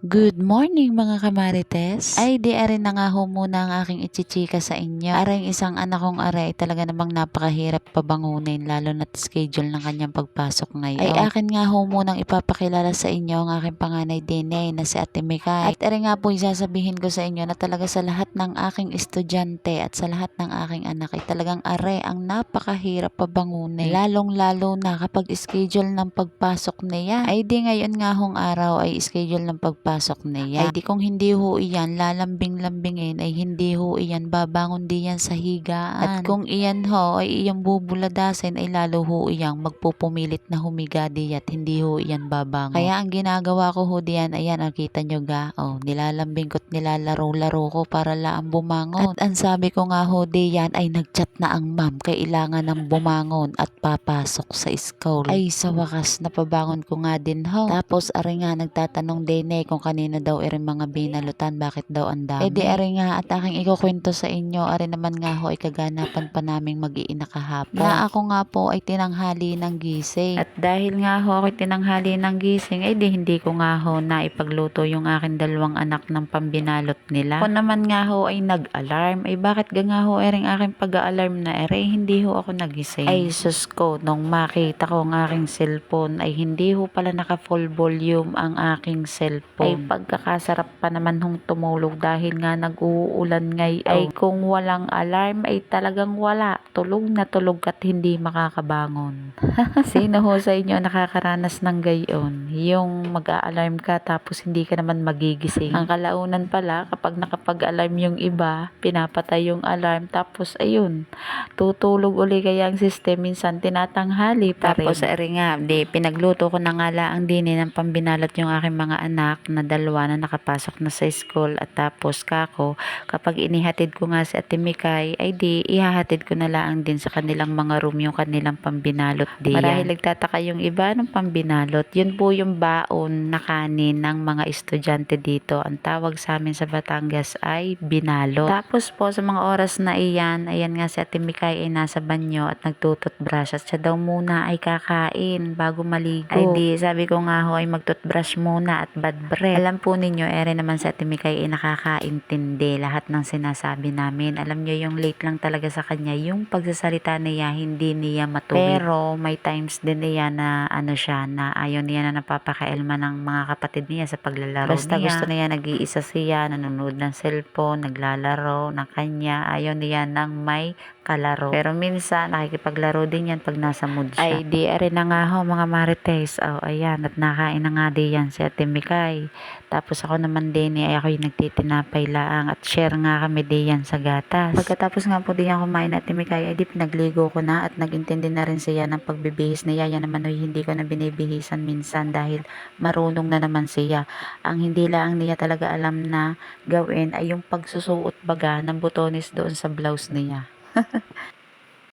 Good morning mga kamarites. Ay di arin na nga ho muna ang aking ichichika sa inyo. Aring isang anak kong ay talaga namang napakahirap pabangunin lalo na't schedule ng kanyang pagpasok ngayon. Ay akin nga ho munang ipapakilala sa inyo ang aking panganay Dene na si Ate Mikay. At aring nga po isasabihin ko sa inyo na talaga sa lahat ng aking estudyante at sa lahat ng aking anak ay talagang ang napakahirap pabangunin. Lalong lalo na kapag schedule ng pagpasok niya. Ay di ngayon nga hong araw ay schedule ng pagpasok niya. Ay di kung hindi ho iyan lalambing-lambingin ay hindi ho iyan babangon di yan sa higaan. At kung iyan ho ay iyang bubuladasin ay lalo ho iyang magpupumilit na humiga di at hindi ho iyan babangon. Kaya ang ginagawa ko ho diyan ayan nakita nyo ga nilalambing ko't nilalaro-laro ko para laang bumangon. At ang sabi ko nga ho diyan ay nagchat na ang ma'am kailangan ng bumangon at papasok sa school. Ay sa wakas napabangon ko nga din ho. Tapos ari nga nagtatanong din kung kanina daw rin mga binalutan bakit daw ang dami. Di ari nga at aking ikukwento sa inyo ari naman nga ho ay kaganapan pa naming mag-iina kahapon. Na ako nga po ay tinanghali ng gising. At dahil nga ho ako tinanghali ng gising ay hindi ko nga ho na ipagluto yung aking dalawang anak ng pambinalot nila. Ako naman nga ho ay nag-alarm. Ay bakit nga ho ering aking pag-alarm na hindi ho ako nagising. Ay sus ko nung makita ko ang aking cellphone ay hindi ho pala naka full volume ang aking cellphone. Ay pagkakasarap pa naman hong tumulog dahil nga nag-uulan ngayon. Ay kung walang alarm ay talagang wala. Tulog na tulog at hindi makakabangon. Sino ho sa inyo nakakaranas ng gayon? Yung mag-a-alarm ka tapos hindi ka naman magigising. Ang kalaunan pala kapag nakapag-alarm yung iba, pinapatay yung alarm tapos ayun, tutulog uli kaya ang system minsan tinatanghali pa rin. Tapos nga, pinagluto ko na nga laang din ng pambinalot yung aking mga anak na dalawa na nakapasok na sa school at tapos kako kapag inihatid ko nga si Ate Mikay ay ihahatid ko na laang din sa kanilang mga room yung kanilang pambinalot diyan. Marahil nagtataka yung iba ng pambinalot. Yun po yung baon na kanin ng mga estudyante dito. Ang tawag sa amin sa Batangas ay binalot. Tapos po sa mga oras na iyan, ayan nga si Ate Mikay ay nasa banyo at nagtututbrush at siya daw muna ay kakain bago maligo. Ay sabi ko nga ho ay magtutbrush muna at bad breath. Alam po ninyo, naman sa Ate Mikay ay nakakaintindi lahat ng sinasabi namin. Alam nyo yung late lang talaga sa kanya, yung pagsasalita niya, hindi niya matuwid. Pero may times din niya na siya, na ayaw niya na napapakaelma ng mga kapatid niya sa paglalaro Basta niya. Gusto niya nag-iisa siya, nanonood ng cellphone, naglalaro ng kanya. Ayaw niya ng may kalaro. Pero minsan, nakikipaglaro din yan pag nasa mood siya. Ay, rin na nga ho mga marites. Ayan, at nakain na nga di yan si Ate Mikay. Tapos ako naman din ay ako yung nagtitinapay laang at share nga kami diyan sa gatas. Pagkatapos nga po diyan kumain at Mikay ay pinagligo ko na at nagintindi na rin siya ng pagbibihis niya. Yan naman ay hindi ko na binibihisan minsan dahil marunong na naman siya. Ang hindi lang niya talaga alam na gawin ay yung pagsusuot baga ng butones doon sa blouse niya.